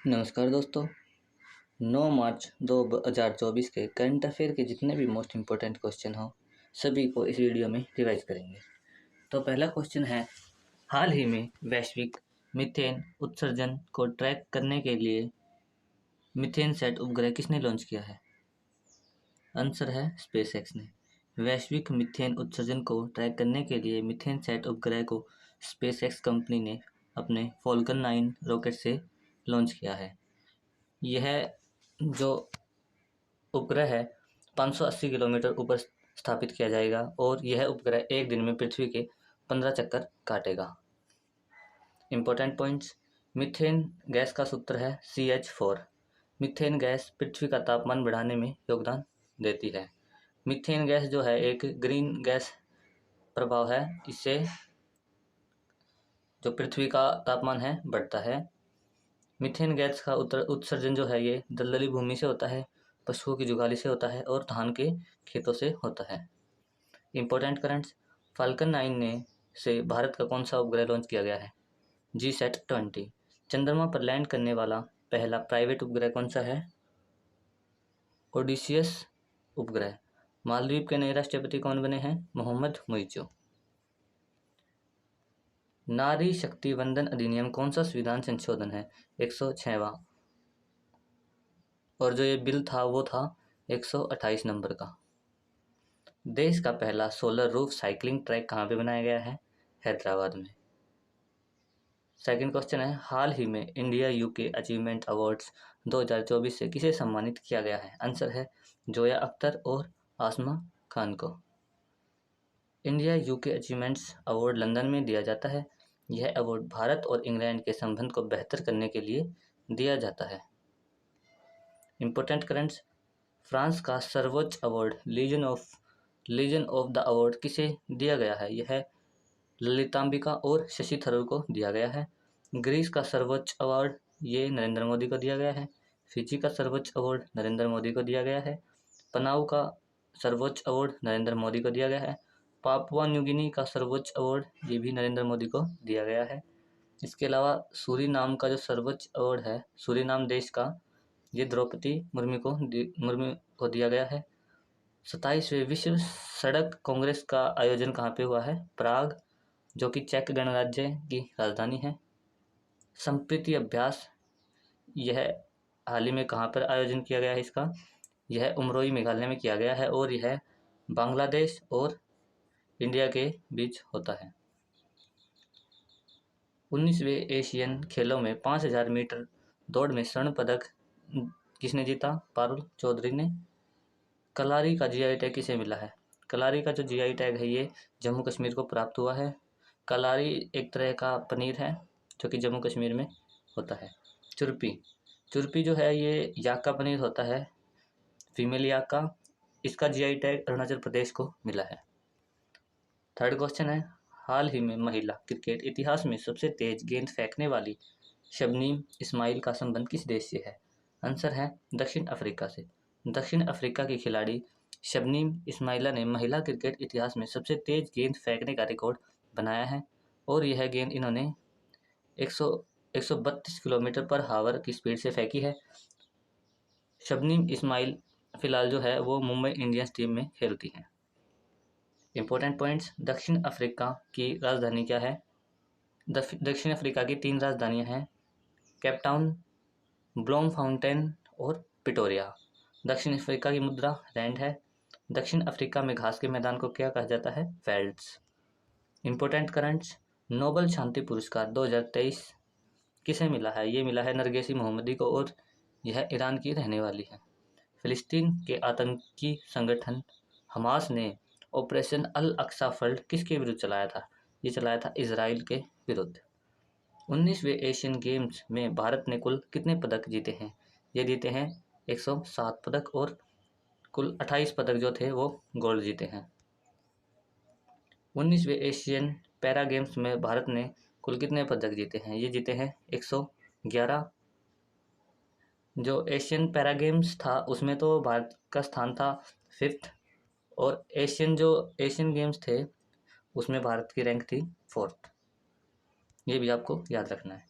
नमस्कार दोस्तों। 9 मार्च 2024 के करंट अफेयर के जितने भी मोस्ट इम्पोर्टेंट क्वेश्चन हो सभी को इस वीडियो में रिवाइज करेंगे। तो पहला क्वेश्चन है, हाल ही में वैश्विक मीथेन उत्सर्जन को ट्रैक करने के लिए मीथेन सेट उपग्रह किसने लॉन्च किया है? आंसर है स्पेसएक्स ने। वैश्विक मीथेन उत्सर्जन को ट्रैक करने के लिए मीथेन सेट उपग्रह को स्पेसएक्स कंपनी ने अपने फॉल्कन 9 रॉकेट से लॉन्च किया है। यह जो उपग्रह है 580 किलोमीटर ऊपर स्थापित किया जाएगा और यह उपग्रह एक दिन में पृथ्वी के 15 चक्कर काटेगा। इम्पोर्टेंट पॉइंट्स, मीथेन गैस का सूत्र है CH4। मीथेन गैस पृथ्वी का तापमान बढ़ाने में योगदान देती है। मीथेन गैस जो है एक ग्रीन गैस प्रभाव है, इससे जो पृथ्वी का तापमान है बढ़ता है। मीथेन गैस का उत्सर्जन जो है ये दलदली भूमि से होता है, पशुओं की जुगाली से होता है और धान के खेतों से होता है। इम्पोर्टेंट करंट्स, फाल्कन 9 ने से भारत का कौन सा उपग्रह लॉन्च किया गया है? GSAT-20। चंद्रमा पर लैंड करने वाला पहला प्राइवेट उपग्रह कौन सा है? ओडिसियस उपग्रह। मालदीव के नए राष्ट्रपति कौन बने हैं? मोहम्मद मुइज़ो। नारी शक्ति वंदन अधिनियम कौन सा संविधान संशोधन है? 106वां। और जो ये बिल था वो था 128 नंबर का। देश का पहला सोलर रूफ साइकिलिंग ट्रैक कहाँ पे बनाया गया है? हैदराबाद में। सेकंड क्वेश्चन है, हाल ही में इंडिया यूके अचीवमेंट अवार्ड्स 2024 से किसे सम्मानित किया गया है? आंसर है जोया अख्तर और आसमा खान को। India UK achievements award London में दिया जाता है। यह अवार्ड भारत और इंग्लैंड के संबंध को बेहतर करने के लिए दिया जाता है। इम्पोर्टेंट करंट्स, फ्रांस का सर्वोच्च award legion of the award किसे दिया गया है? यह ललितांबिका और शशि थरूर को दिया गया है। ग्रीस का सर्वोच्च अवार्ड ये नरेंद्र मोदी को दिया गया है। फिजी का सर्वोच्च अवार्ड नरेंद्र मोदी को दिया गया है। पनाऊ का सर्वोच्च अवार्ड नरेंद्र मोदी को दिया गया है। पापुआ न्यू गिनी का सर्वोच्च अवार्ड ये भी नरेंद्र मोदी को दिया गया है। इसके अलावा सूरीनाम का जो सर्वोच्च अवार्ड है सूरीनाम देश का, ये द्रौपदी मुर्मू को दिया गया है। 27वें विश्व सड़क कांग्रेस का आयोजन कहाँ पे हुआ है? प्राग, जो कि चेक गणराज्य की राजधानी है। संप्रीति अभ्यास यह हाल ही में कहाँ पर आयोजन किया गया है इसका? यह उमरोई मेघालय में किया गया है और यह बांग्लादेश और इंडिया के बीच होता है। 19वें एशियन खेलों में 5000 मीटर दौड़ में स्वर्ण पदक किसने जीता? पारुल चौधरी ने। कलारी का GI टैग किसे मिला है? कलारी का जो GI टैग है ये जम्मू कश्मीर को प्राप्त हुआ है। कलारी एक तरह का पनीर है जो कि जम्मू कश्मीर में होता है। चुरपी जो है ये याक का पनीर होता है, फीमेल याक का। इसका GI टैग अरुणाचल प्रदेश को मिला है। थर्ड क्वेश्चन है, हाल ही में महिला क्रिकेट इतिहास में सबसे तेज गेंद फेंकने वाली शबनीम इस्माइल का संबंध किस देश से है? आंसर है दक्षिण अफ्रीका से। दक्षिण अफ्रीका की खिलाड़ी शबनीम इस्माइला ने महिला क्रिकेट इतिहास में सबसे तेज गेंद फेंकने का रिकॉर्ड बनाया है और यह गेंद इन्होंने 132 किलोमीटर पर हावर की स्पीड से फेंकी है। शबनीम इस्माइल फिलहाल जो है वो मुंबई इंडियंस टीम में खेलती हैं। इंपॉर्टेंट पॉइंट्स, दक्षिण अफ्रीका की राजधानी क्या है? दक्षिण अफ्रीका की 3 राजधानियां हैं, केपटाउन, ब्लोमफाउंटेन और पिटोरिया। दक्षिण अफ्रीका की मुद्रा रैंड है। दक्षिण अफ्रीका में घास के मैदान को क्या कहा जाता है? फेल्ड्स। इंपॉर्टेंट करंट्स, नोबल शांति पुरस्कार 2023 किसे मिला है? ये मिला है नरगेसी मोहम्मदी को और यह ईरान की रहने वाली है। फिलिस्तीन के आतंकी संगठन हमास ने ऑपरेशन अल अक्सा फ्लड किसके विरुद्ध चलाया था? ये चलाया था इजराइल के विरुद्ध। 19वें एशियन गेम्स में भारत ने कुल कितने पदक जीते हैं? ये जीते हैं 107 पदक और कुल 28 पदक जो थे वो गोल्ड जीते हैं। 19वें एशियन पैरा गेम्स में भारत ने कुल कितने पदक जीते हैं? ये जीते हैं 111। जो एशियन पैरा गेम्स था उसमें तो भारत का स्थान था 5th और एशियन गेम्स थे उसमें भारत की रैंक थी 4th। ये भी आपको याद रखना है।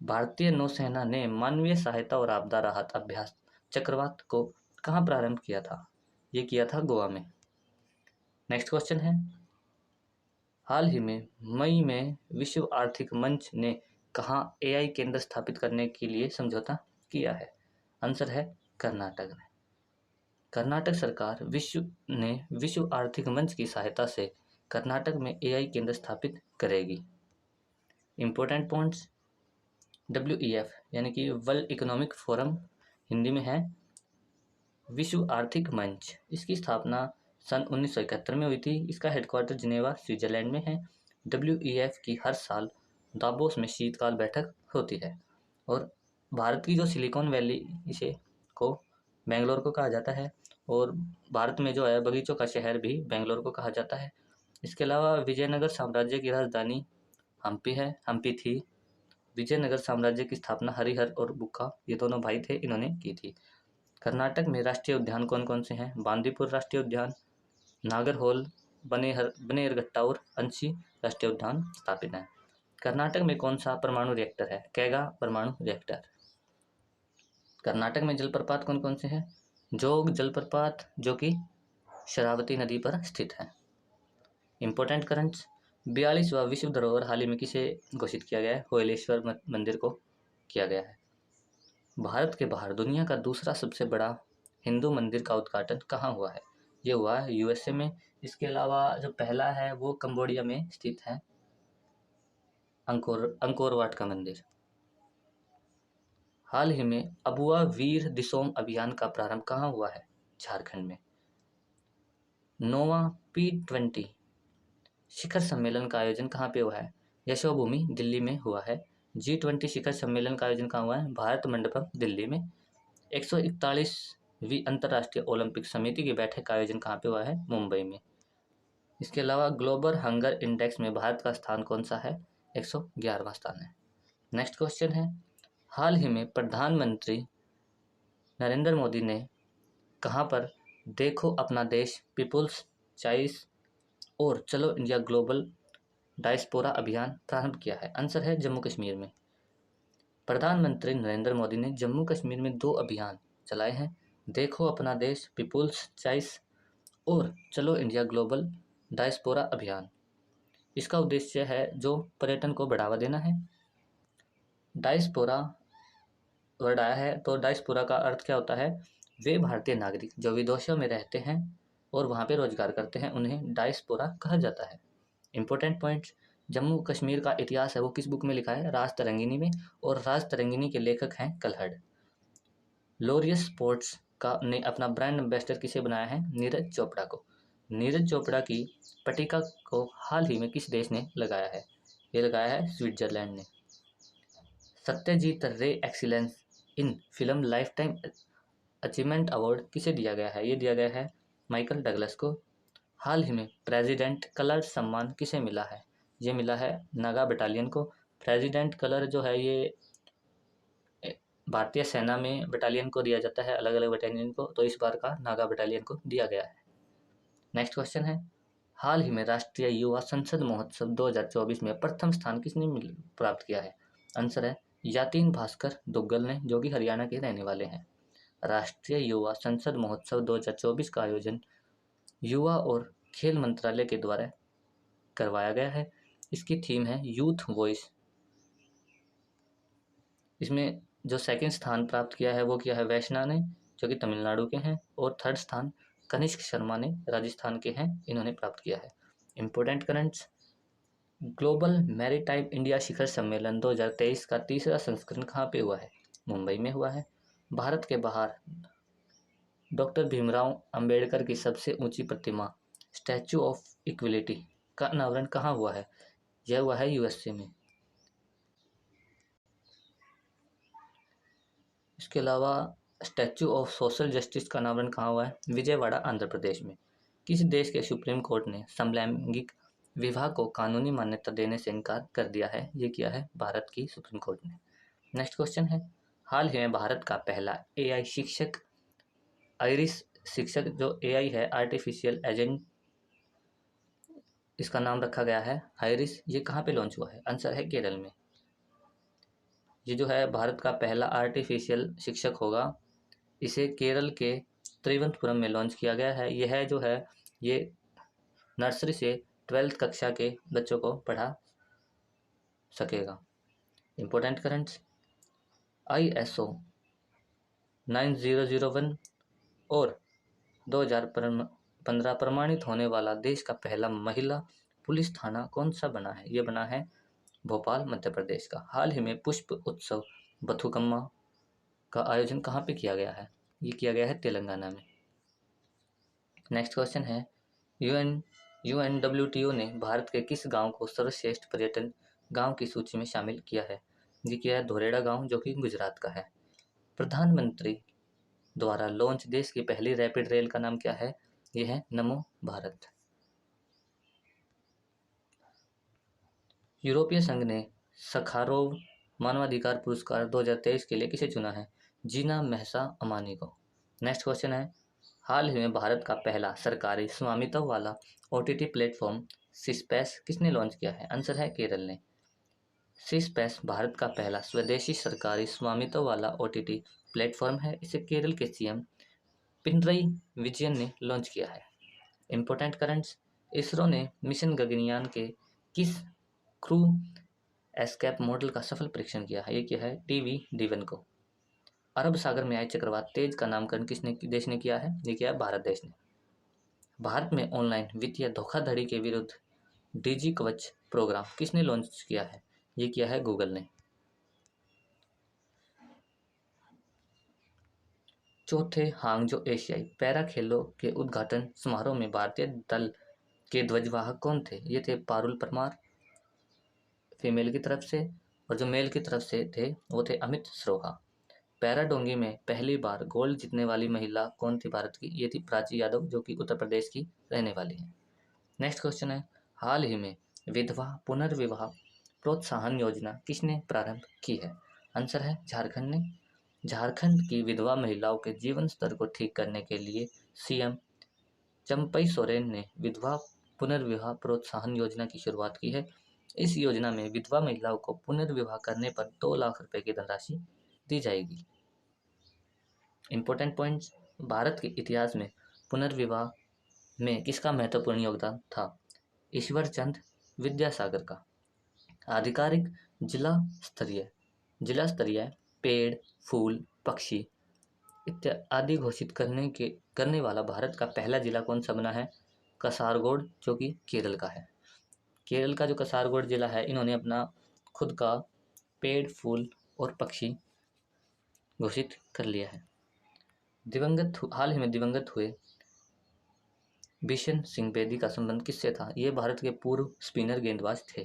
भारतीय नौसेना ने मानवीय सहायता और आपदा राहत अभ्यास चक्रवात को कहाँ प्रारंभ किया था? ये किया था गोवा में। नेक्स्ट क्वेश्चन है, हाल ही में मई में विश्व आर्थिक मंच ने कहाँ एआई केंद्र स्थापित करने के लिए समझौता किया है? आंसर है कर्नाटक में। कर्नाटक सरकार ने विश्व आर्थिक मंच की सहायता से कर्नाटक में एआई केंद्र स्थापित करेगी। इंपॉर्टेंट पॉइंट्स, WEF यानी कि वर्ल्ड इकोनॉमिक फोरम, हिंदी में है विश्व आर्थिक मंच। इसकी स्थापना सन 1971 में हुई थी। इसका हेडक्वार्टर जिनेवा स्विट्जरलैंड में है। WEF की हर साल दावोस में शीतकाल बैठक होती है। और भारत की जो सिलिकॉन वैली इसे को बेंगलोर को कहा जाता है, और भारत में जो है बगीचों का शहर भी बेंगलोर को कहा जाता है। इसके अलावा विजयनगर साम्राज्य की राजधानी हम्पी थी। विजयनगर साम्राज्य की स्थापना हरिहर और बुक्का, ये दोनों भाई थे, इन्होंने की थी। कर्नाटक में राष्ट्रीय उद्यान कौन कौन से हैं? बांदीपुर राष्ट्रीय उद्यान, नागरहोल, बनेरघट्टा और अंशी राष्ट्रीय उद्यान स्थापित हैं। कर्नाटक में कौन सा परमाणु रिएक्टर है? कैगा परमाणु रिएक्टर। कर्नाटक में जलप्रपात कौन कौन से हैं? जोग जलप्रपात, जो कि शरावती नदी पर स्थित है। इंपॉर्टेंट करंट्स, 42वां विश्व धरोहर हाल ही में किसे घोषित किया गया है? होयलेश्वर मंदिर को किया गया है। भारत के बाहर दुनिया का दूसरा सबसे बड़ा हिंदू मंदिर का उद्घाटन कहाँ हुआ है? ये हुआ है USA में। इसके अलावा जो पहला है वो कंबोडिया में स्थित है, अंकोर वाट का मंदिर। हाल ही में अबुआ वीर दिसोम अभियान का प्रारंभ कहाँ हुआ है? झारखंड में। 9वां P20 शिखर सम्मेलन का आयोजन कहाँ पे हुआ है? यशोभूमि दिल्ली में हुआ है। G20 शिखर सम्मेलन का आयोजन कहाँ हुआ है? भारत मंडपम दिल्ली में। 141वीं अंतर्राष्ट्रीय ओलंपिक समिति की बैठक का आयोजन कहाँ पे हुआ है? मुंबई में। इसके अलावा ग्लोबल हंगर इंडेक्स में भारत का स्थान कौन सा है? 111वां स्थान है। नेक्स्ट क्वेश्चन है, हाल ही में प्रधानमंत्री नरेंद्र मोदी ने कहाँ पर देखो अपना देश, पीपुल्स चॉइस और चलो इंडिया ग्लोबल डायस्पोरा अभियान प्रारंभ किया है? आंसर है जम्मू कश्मीर में। प्रधानमंत्री नरेंद्र मोदी ने जम्मू कश्मीर में 2 अभियान चलाए हैं, देखो अपना देश पीपुल्स चॉइस और चलो इंडिया ग्लोबल डायस्पोरा अभियान। इसका उद्देश्य है जो पर्यटन को बढ़ावा देना है। डायस्पोरा वर्ड आया है, तो डायस्पोरा का अर्थ क्या होता है? वे भारतीय नागरिक जो विदेशों में रहते हैं और वहाँ पे रोजगार करते हैं, उन्हें डायस्पोरा कहा जाता है। इंपॉर्टेंट पॉइंट्स, जम्मू कश्मीर का इतिहास है वो किस बुक में लिखा है? राज तरंगिणी में, और राज तरंगिणी के लेखक हैं कलहड़। लोरियस स्पोर्ट्स का ने अपना ब्रांड एम्बेसडर किसे बनाया है? नीरज चोपड़ा को। नीरज चोपड़ा की पट्टिका को हाल ही में किस देश ने लगाया है? ये लगाया है स्विट्जरलैंड ने। सत्यजीत रे excellence in film life time achievement award किसे दिया गया है? ये दिया गया है माइकल डगलस को। हाल ही में प्रेसिडेंट कलर सम्मान किसे मिला है? ये मिला है नागा बटालियन को। प्रेसिडेंट कलर जो है ये भारतीय सेना में बटालियन को दिया जाता है, अलग अलग बटालियन को, तो इस बार का नागा बटालियन को दिया गया है। नेक्स्ट क्वेश्चन है, हाल ही में राष्ट्रीय युवा संसद महोत्सव 2024 में प्रथम स्थान किसने प्राप्त किया है? आंसर है यातीन भास्कर दुग्गल ने, जो कि हरियाणा के रहने वाले हैं। राष्ट्रीय युवा संसद महोत्सव 2024 का आयोजन युवा और खेल मंत्रालय के द्वारा करवाया गया है। इसकी थीम है यूथ वॉइस। इसमें जो सेकंड स्थान प्राप्त किया है वो किया है वैष्णा ने, जो कि तमिलनाडु के हैं, और थर्ड स्थान कनिष्क शर्मा ने, राजस्थान के हैं, इन्होंने प्राप्त किया है। Important currents, global maritime India शिखर सम्मेलन 2023 का तीसरा संस्करण कहाँ पे हुआ है? मुंबई में हुआ है। भारत के बाहर डॉक्टर भीमराव अंबेडकर की सबसे ऊंची प्रतिमा स्टैचू ऑफ इक्विलिटी का अनावरण कहाँ हुआ है? यह हुआ है USA में। इसके अलावा स्टैचू ऑफ सोशल जस्टिस का अनावरण कहाँ हुआ है? विजयवाड़ा आंध्र प्रदेश में। किस देश के सुप्रीम कोर्ट ने समलैंगिक विवाह को कानूनी मान्यता देने से इनकार कर दिया है? ये किया है भारत की सुप्रीम कोर्ट ने। नेक्स्ट क्वेश्चन है, हाल ही में भारत का पहला AI शिक्षक आइरिस शिक्षक, जो AI है आर्टिफिशियल एजेंट, इसका नाम रखा गया है आइरिस, ये कहाँ पे लॉन्च हुआ है? आंसर है केरल में। ये जो है भारत का पहला आर्टिफिशियल शिक्षक होगा। इसे केरल के त्रिवंतपुरम में लॉन्च किया गया है। यह जो है ये नर्सरी से 12th कक्षा के बच्चों को पढ़ा सकेगा। इम्पोर्टेंट करंट्स, ISO 9001 और 2015 प्रमाणित होने वाला देश का पहला महिला पुलिस थाना कौन सा बना है? ये बना है भोपाल, मध्य प्रदेश का। हाल ही में पुष्प उत्सव बथुकम्मा का आयोजन कहाँ पे किया गया है? ये किया गया है तेलंगाना में। नेक्स्ट क्वेश्चन है, UNWTO ने भारत के किस गांव को सर्वश्रेष्ठ पर्यटन गांव की सूची में शामिल किया है? ये किया है धोरेड़ा गांव, जो कि गुजरात का है। प्रधानमंत्री द्वारा लॉन्च देश की पहली रैपिड रेल का नाम क्या है? यह है नमो भारत। यूरोपीय संघ ने सखारोव मानवाधिकार पुरस्कार 2023 के लिए किसे चुना है? जीना महसा अमानी को। नेक्स्ट क्वेश्चन है, हाल ही में भारत का पहला सरकारी स्वामित्व वाला OTT प्लेटफॉर्म सिस्पैस किसने लॉन्च किया है? आंसर है केरल ने। सिस्पैस भारत का पहला स्वदेशी सरकारी स्वामित्व वाला OTT प्लेटफॉर्म है। इसे केरल के CM पिनरई विजयन ने लॉन्च किया है। इम्पोर्टेंट करंट्स, इसरो ने मिशन गगनयान के किस क्रू एस्केप मॉडल का सफल परीक्षण किया है? ये किया है TB-D1 को। अरब सागर में आए चक्रवात तेज का नामकरण किसने देश ने किया है? ये किया है भारत देश ने। भारत में ऑनलाइन वित्तीय धोखाधड़ी के विरुद्ध DG कवच प्रोग्राम किसने लॉन्च किया है? ये किया है गूगल ने। चौथे हांगजो एशियाई पैरा खेलों के उद्घाटन समारोह में भारतीय दल के ध्वजवाहक कौन थे? ये थे पारुल परमार फीमेल की तरफ से, और जो मेल की तरफ से थे वो थे अमित सरोहा। पैराडोंगी में पहली बार गोल्ड जीतने वाली महिला कौन थी भारत की? ये थी प्राची यादव, जो कि उत्तर प्रदेश की रहने वाली है। नेक्स्ट क्वेश्चन है, हाल ही में विधवा पुनर्विवाह प्रोत्साहन योजना किसने प्रारंभ की है? आंसर है झारखंड ने। झारखंड की विधवा महिलाओं के जीवन स्तर को ठीक करने के लिए CM चंपई सोरेन ने विधवा पुनर्विवाह प्रोत्साहन योजना की शुरुआत की है। इस योजना में विधवा महिलाओं को पुनर्विवाह करने पर 2 लाख रुपए की धनराशि दी जाएगी। इंपॉर्टेंट पॉइंट्स, भारत के इतिहास में पुनर्विवाह में किसका महत्वपूर्ण योगदान था? ईश्वर चंद विद्यासागर का। आधिकारिक जिला स्तरीय पेड़, फूल, पक्षी इत्यादि घोषित करने वाला भारत का पहला जिला कौन सा बना है? कासारगोड, जो कि केरल का है। केरल का जो कासारगोड जिला है, इन्होंने अपना खुद का पेड़, फूल और पक्षी घोषित कर लिया है। हाल ही में दिवंगत हुए बिशन सिंह बेदी का संबंध किससे था? ये भारत के पूर्व स्पिनर गेंदबाज थे।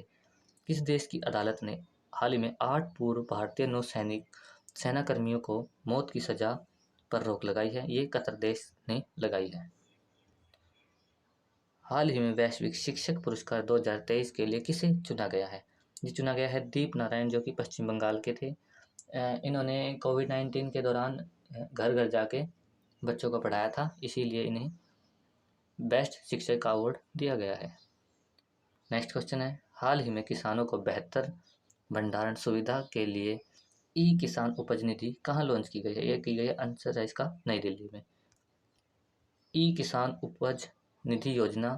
किस देश की अदालत ने हाल ही में 8 पूर्व भारतीय नौसैनिक सेनाकर्मियों को मौत की सजा पर रोक लगाई है? ये कतर देश ने लगाई है। हाल ही में वैश्विक शिक्षक पुरस्कार 2023 के लिए किसे चुना गया है? ये चुना गया है दीप नारायण, जो कि पश्चिम बंगाल के थे। इन्होंने कोविड-19 के दौरान घर घर जाके बच्चों को पढ़ाया था, इसीलिए इन्हें बेस्ट शिक्षक का अवार्ड दिया गया है। नेक्स्ट क्वेश्चन है, हाल ही में किसानों को बेहतर भंडारण सुविधा के लिए किसान उपज निधि कहाँ लॉन्च की गई है? ये की गई है, आंसर है इसका नई दिल्ली में। किसान उपज निधि योजना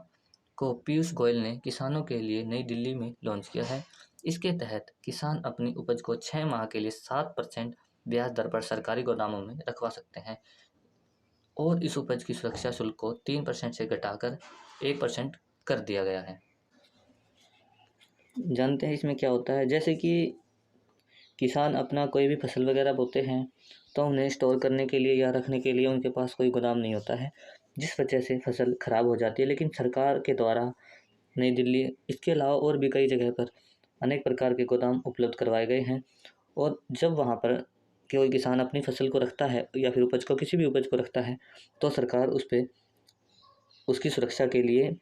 को पीयूष गोयल ने किसानों के लिए नई दिल्ली में लॉन्च किया है। इसके तहत किसान अपनी उपज को 6 माह के लिए 7% ब्याज दर पर सरकारी गोदामों में रखवा सकते हैं, और इस उपज की सुरक्षा शुल्क को 3% से घटाकर 1% कर दिया गया है। जानते हैं इसमें क्या होता है? जैसे कि किसान अपना कोई भी फसल वगैरह बोते हैं तो उन्हें स्टोर करने के लिए या रखने के लिए उनके पास कोई गोदाम नहीं होता है, जिस वजह से फसल ख़राब हो जाती है। लेकिन सरकार के द्वारा नई दिल्ली, इसके अलावा और भी कई जगह पर अनेक प्रकार के गोदाम उपलब्ध करवाए गए हैं, और जब वहाँ पर कोई किसान अपनी फसल को रखता है या फिर उपज को, किसी भी उपज को रखता है, तो सरकार उस पर उसकी सुरक्षा के लिए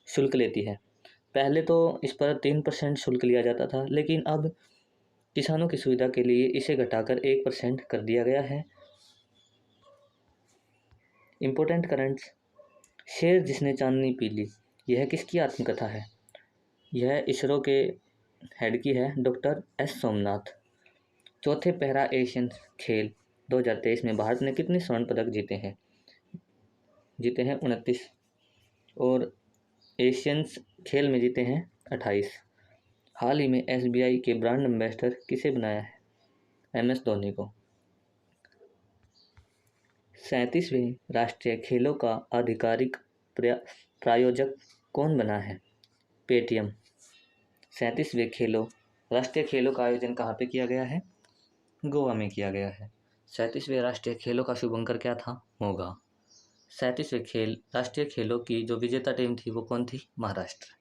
शुल्क लेती है। पहले तो इस पर 3% शुल्क लिया जाता था, लेकिन अब किसानों की सुविधा के लिए इसे घटाकर 1% कर दिया गया है। इम्पोर्टेंट करंट्स, शेर जिसने चांदनी पी ली, यह किसकी आत्मकथा है? यह इसरो के हेड की है, डॉक्टर S सोमनाथ। चौथे पैरा एशियन खेल 2023 में भारत ने कितने स्वर्ण पदक जीते हैं? जीते हैं 29। और एशियंस खेल में जीते हैं 28। हाल ही में SBI के ब्रांड एम्बेसडर किसे बनाया है? MS धोनी को। 37वें राष्ट्रीय खेलों का आधिकारिक प्रायोजक कौन बना है? पेटीएम। 37वें राष्ट्रीय खेलों का आयोजन कहाँ पे किया गया है? गोवा में किया गया है। 37वें राष्ट्रीय खेलों का शुभंकर क्या था? मोगा। 37वें राष्ट्रीय खेलों की जो विजेता टीम थी वो कौन थी? महाराष्ट्र।